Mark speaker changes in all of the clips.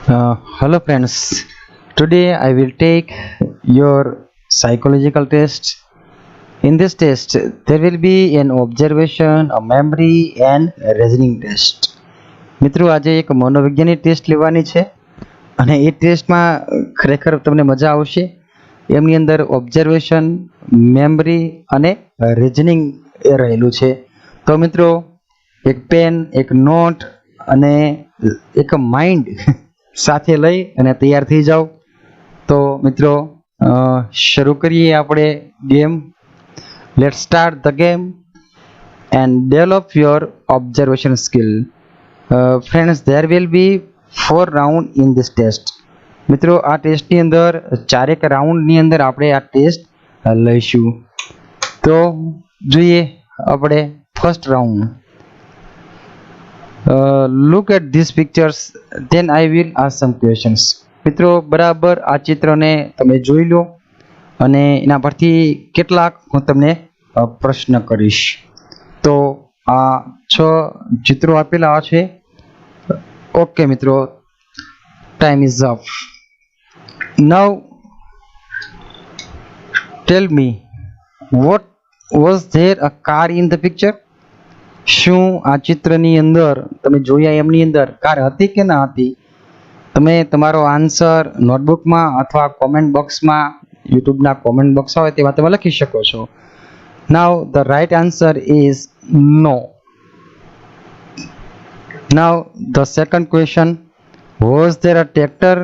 Speaker 1: Hello friends, today I will take your psychological test. In this test, there will be an observation, a memory and a reasoning test. મિત્રો આજે એક મનોવિજ્ઞાનની test લેવાની છે અને એ ટેસ્ટમાં ખરેખર તમને મજા આવશે. એમની અંદર ઓબ્ઝર્વેશન, મેમરી અને રીઝનિંગ એ રહેલું છે. તો મિત્રો એક પેન, એક નોટ અને એક માઇન્ડ સાથે લઈ અને તૈયાર થઈ જાઓ. તો મિત્રો શરૂ કરીએ આપણે game. Let's start the game and develop your observation skill. Friends, there will be 4 round in this test. મિત્રો આ ટેસ્ટની અંદર ચારેક રાઉન્ડની અંદર આપણે આ ટેસ્ટ લઈશું. તો જોઈએ આપણે first round. Look at this pictures, then I will ask some questions. મિત્રો બરાબર આ ચિત્રને તમે જોઈ લો અને એના પરથી કેટલાક હું તમને પ્રશ્ન કરીશ. તો આ 6 ચિત્રો આપેલા છે. ઓકે મિત્રો, time is up. Now tell me, what was there a car in the picture? શું આ ચિત્રની અંદર તમે જોયા એમની અંદર કાર હતી કે ના હતી? તમે તમારો આન્સર નોટબુકમાં અથવા કોમેન્ટ બોક્સમાં, યુટ્યુબના કોમેન્ટ બોક્સ હોય તેમાં તમે લખી શકો છો. Now the right answer is no. Now the second question, was there a tractor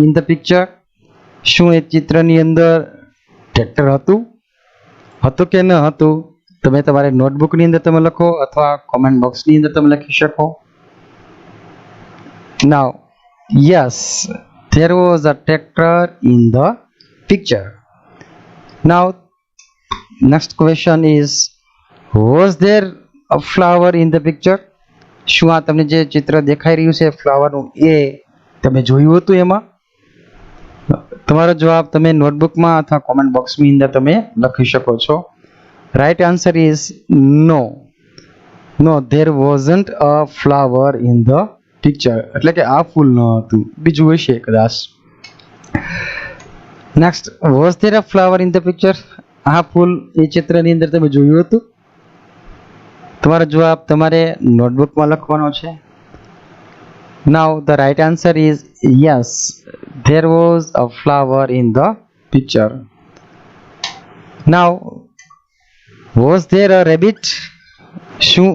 Speaker 1: in the picture? શું એ ચિત્રની અંદર ટ્રેક્ટર હતું કે ન હતું? તમે તમારી નોટબુકની અંદર તમે લખો અથવા કોમેન્ટ બોક્સની અંદર તમે લખી શકો. નાઉ yes, there was a tractor in the picture. Now next question is, was there a flower in the picture? શું આ તમને જે ચિત્ર દેખાઈ રહ્યું છે ફ્લાવરનું, એ તમે જોયું હતું એમાં? તમારો જવાબ તમે નોટબુકમાં અથવા કોમેન્ટ બોક્સની અંદર તમે લખી શકો છો. Right answer is no. No, there wasn't a flower in the picture. એટલે કે આ ફૂલ ન હતું, બીજું હશે કદાચ. Next, was there a flower in the picture? આ ફૂલ એ ચિત્રની અંદર તમે જોયું હતું? તમારો જવાબ તમારે નોટબુકમાં લખવાનો છે. નાઉ the right answer is yes, there was a flower in the picture. Now was there a rabbit? શું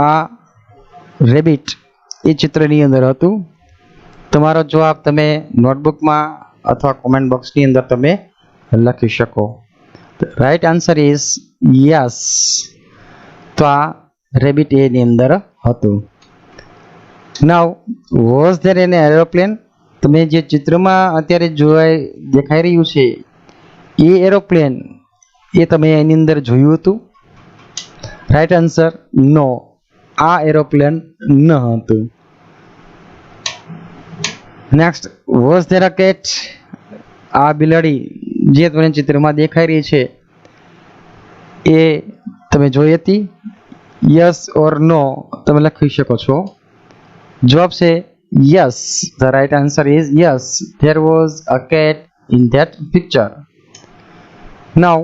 Speaker 1: આ રેબિટ એ ચિત્રની અંદર હતું? તમારો જવાબ તમે નોટબુકમાં અથવા કોમેન્ટ બોક્સની અંદર તમે લખી શકો. Right answer is yes. તો આ રેબિટ એની અંદર હતું. Now was there N aeroplane? તમે જે ચિત્રમાં અત્યારે દેખાઈ રહ્યું છે એ એરોપ્લેન, એ તમે એની અંદર જોયું હતું? રાઈટ આન્સર નો, આ એરોપ્લેન ન હતું. Next, was there a cat? આ બિલાડી જે તમને ચિત્રમાં દેખાઈ રહી છે એ તમે જોઈ હતી? યસ ઓર નો તમે લખી શકો છો. જવાબ છે yes. The right answer is yes, there was a cat in that picture. Now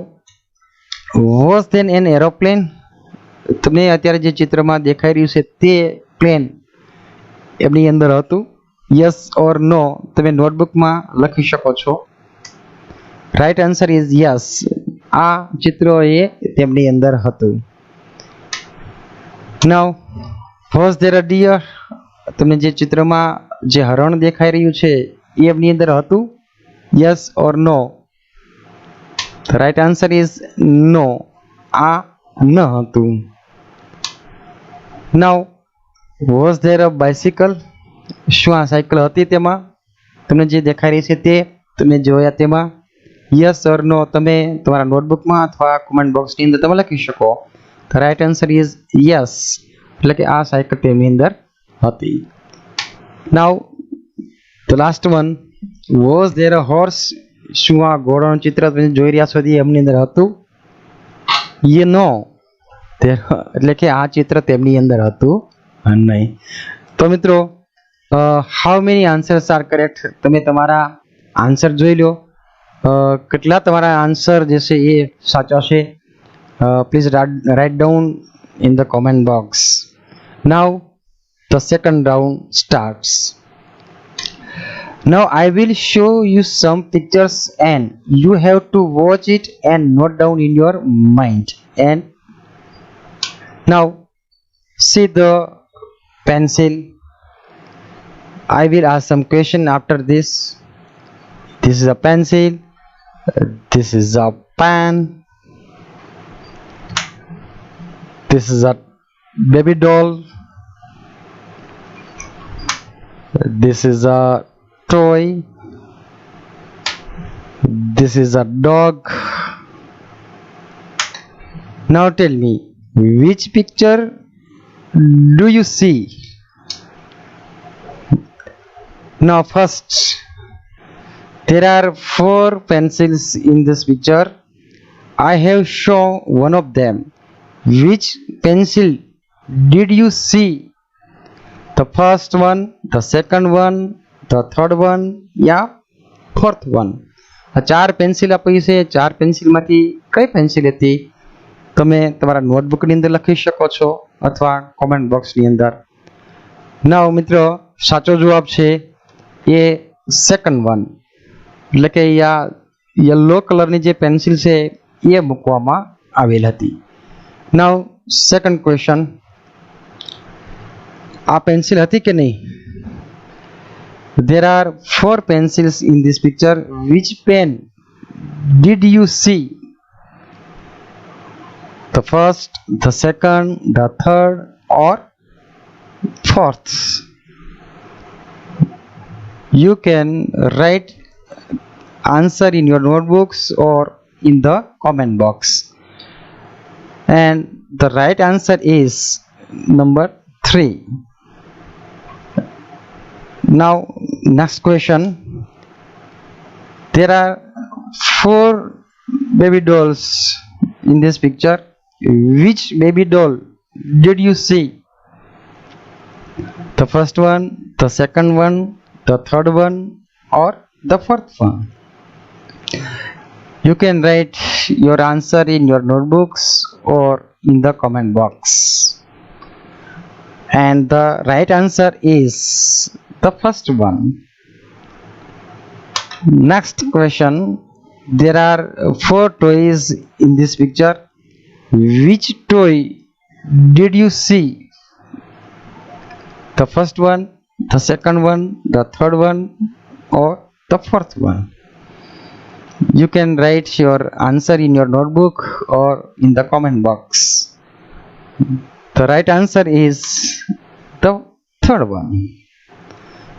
Speaker 1: was then an aeroplane? તમને અત્યારે જે ચિત્રમાં દેખાઈ રહ્યું છે તે પ્લેન એમની અંદર હતું? યસ ઓર નો તમે નોટબુકમાં લખી શકો છો. રાઈટ આન્સર ઇઝ યસ, આ ચિત્ર એ તેમની અંદર હતું. Now was there a dear? તમને જે ચિત્રમાં જે હરણ દેખાઈ રહ્યું છે એ એમની અંદર હતું? Yes or no? Right answer is no, આ ન હતું. Now was there a bicycle? શું આ સાયકલ હતી તેમાં? તમને જે દેખાઈ રહી છે તે તમે જોયા તેમાં? યસ ઓર નો તમે તમારા નોટબુકમાં અથવા કોમેન્ટ બોક્સની અંદર તમે લખી શકો. The right answer is yes, એટલે કે આ સાયકલ તેમની અંદર હતી. નાઉ the last one, was there a horse? શું આ ઘોડાનું ચિત્ર તમે જોઈ રહ્યા છો એમની અંદર હતું? યે નો, એટલે કે આ ચિત્ર તેમની અંદર હતું નહીં. તો મિત્રો how many answers are correct? તમે તમારા આન્સર જોઈ લો, કેટલા તમારા આન્સર જે છે એ સાચા છે. Please write down in the comment box. Now the second round starts. Now I will show you some pictures and you have to watch it and note down in your mind. And now see the pencil. I will ask some question after this. This is a pencil, this is a pen, this is a baby doll, this is a toy, this is a dog. Now tell me, which picture do you see? Now first, there are 4 pencils in this picture. I have shown one of them. Which pencil did you see? The first one, the second one, the third one, yeah, fourth one. આ 4 pencil આપી છે. 4 પેન્સિલમાંથી કઈ pencil હતી તમે તમારા નોટબુકની અંદર લખી શકો છો અથવા કોમેન્ટ બોક્સની અંદર. નાવ મિત્રો, સાચો જવાબ છે એ સેકન્ડ વન, એટલે કે આ યલો કલરની જે પેન્સિલ છે એ મૂકવામાં આવેલ હતી. નાવ સેકન્ડ ક્વેશ્ચન, આ પેન્સિલ હતી કે નહીં? There are 4 pencils in this picture. Which pen did you see? The first, the second, the third or fourth? You can write answer in your notebooks or in the comment box. And the right answer is number 3. Now next question, there are 4 baby dolls in this picture. Which baby doll did you see? The first one, the second one, the third one or the fourth one? You can write your answer in your notebooks or in the comment box. And the right answer is the first one. Next question, there are 4 toys in this picture. Which toy did you see? The first one, the second one, the third one or the fourth one? You can write your answer in your notebook or in the comment box. The right answer is the third one.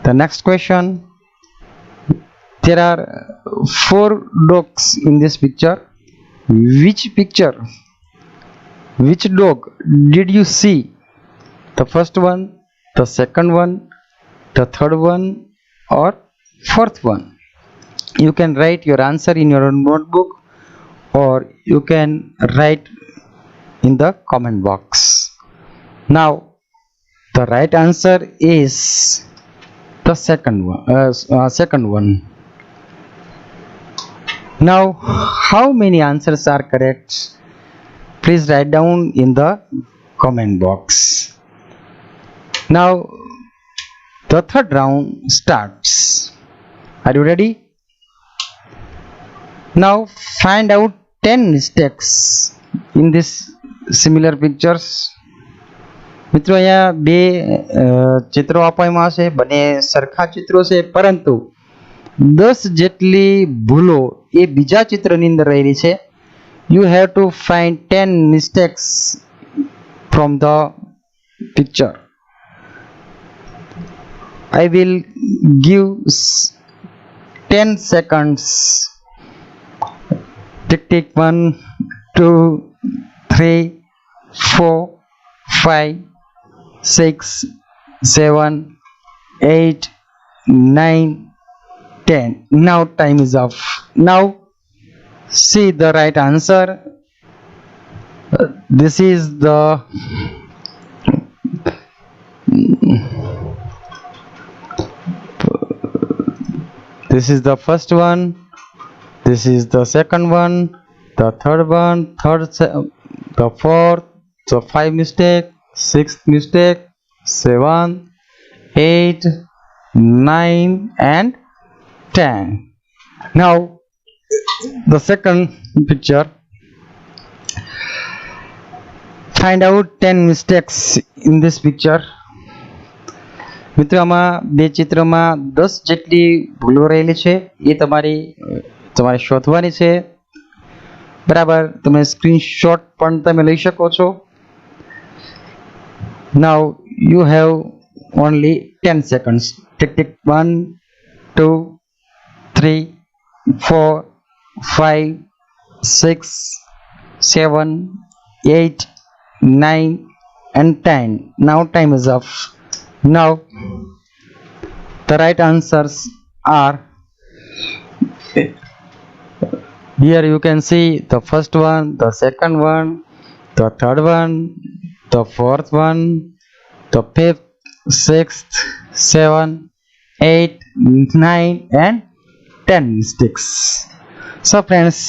Speaker 1: The next question, there are 4 dogs in this picture. Which dog did you see? The first one, the second one, the third one or fourth one? You can write your answer in your notebook or you can write in the comment box. Now the right answer is the second one. Now how many answers are correct? Please write down in the comment box. Now the third round starts. Are you ready? Now find out 10 mistakes in this similar pictures. મિત્રો, અહીંયા 2 ચિત્રો આપવામાં છે, બંને સરખા ચિત્રો છે, પરંતુ 10 જેટલી ભૂલો એ બીજા ચિત્રની અંદર રહેલી છે. You have to find 10 mistakes from the picture. I will give 10 seconds. Tick tick 1, 2, 3, 4, 5, 6, 7, 8, 9, 10. Now time is up. Now see the right answer. This is the This is the first one, this is the second one, the third one, the fourth, the 5 mistake, 6th mistake, 7, 8, 9 and 10. Now the second picture, find out 10 mistakes in this picture. મિત્રો આમાં બે ચિત્રમાં 10 જેટલી ભૂલો રહેલી છે એ તમારે શોધવાની છે. બરાબર, તમે સ્ક્રીનશોટ પણ તમે લઈ શકો છો. Now you have only 10 seconds. Tick 1 2 3 4 5 6 7 8 9 and 10. Now time is up. Now the right answers are, here you can see the first one, the second one, the third one, the fourth one, the fifth, 6th, 7, 8, 9 and 10 mistakes. So friends,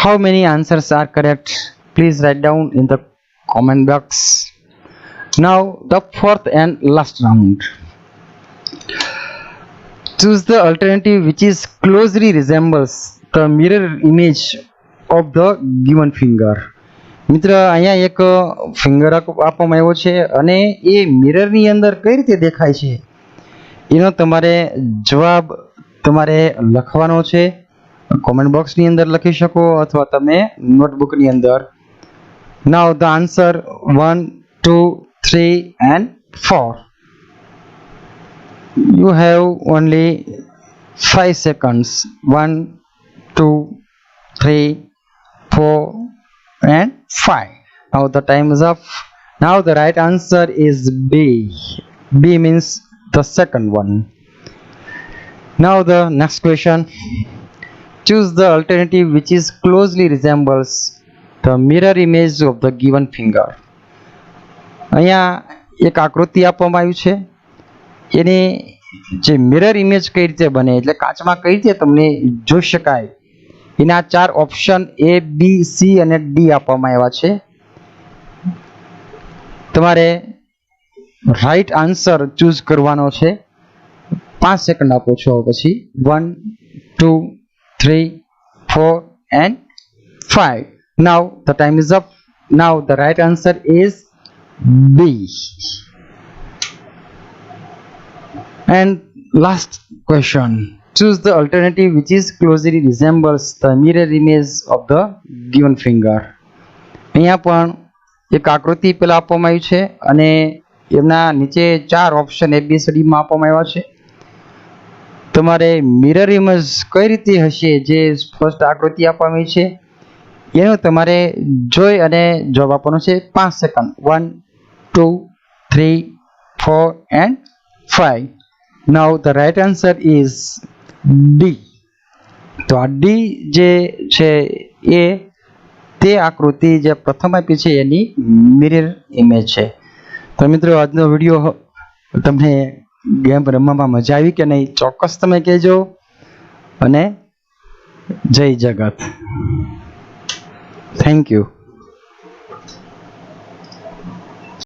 Speaker 1: how many answers are correct? Please write down in the comment box. Now the fourth and last round. Choose the alternative which is closely resembles the mirror image of the given finger. મિત્ર, અહીંયા એક finger આપવામાં આવ્યો છે અને એ મિરરની અંદર કઈ રીતે દેખાય છે એનો તમારે જવાબ તમારે લખવાનો છે. કોમેન્ટ બોક્સની અંદર લખી શકો અથવા તમે નોટબુકની અંદર. Now the answer 1 2 3 and 4. You have only 5 seconds. 1 2 3 4 and 5. Now the time is up. Now the right answer is B. B means the second one. Now the next question. Choose the alternative which is closely resembles the mirror image of the given finger. અહીંયા એક આકૃતિ આપવામાં આવ્યું છે, એની જે mirror image કઈ રીતે બને એટલે કાચમાં કઈ રીતે તમને જોઈ શકાય એના 4 ઓપ્શન A B C અને D આપવામાં આવ્યા છે. તમારે રાઈટ આન્સર ચૂઝ કરવાનો છે. 5 સેકન્ડ આપો છો. પછી 1 2 3 4 and 5. Now the time is up. Now the right answer is B. And last question. Choose the alternative which is closely resembles the mirror image of the given finger. અહીંયા પણ એક આકૃતિ પેલા આપવામાં આવી છે અને એમના નીચે 4 ઓપ્શન ABCD માં આપવામાં આવ્યા છે. તમારે મિરર ઇમેજ કઈ રીતે હશે જે ફર્સ્ટ આકૃતિ આપવામાં આવી છે એનો તમારે જોઈ અને જવાબ આપવાનો છે. 5 second. 1 2 3 4 and 5. Now the right answer is D. તો આ D જે છે એ તે આકૃતિ જે પ્રથમ આપી છે એની મિરર ઇમેજ છે. તો મિત્રો, આજનો વિડીયો તમને ગેમ રમવામાં મજા આવી કે નહીં ચોક્કસ તમે કહેજો. અને જય જગત. Thank you.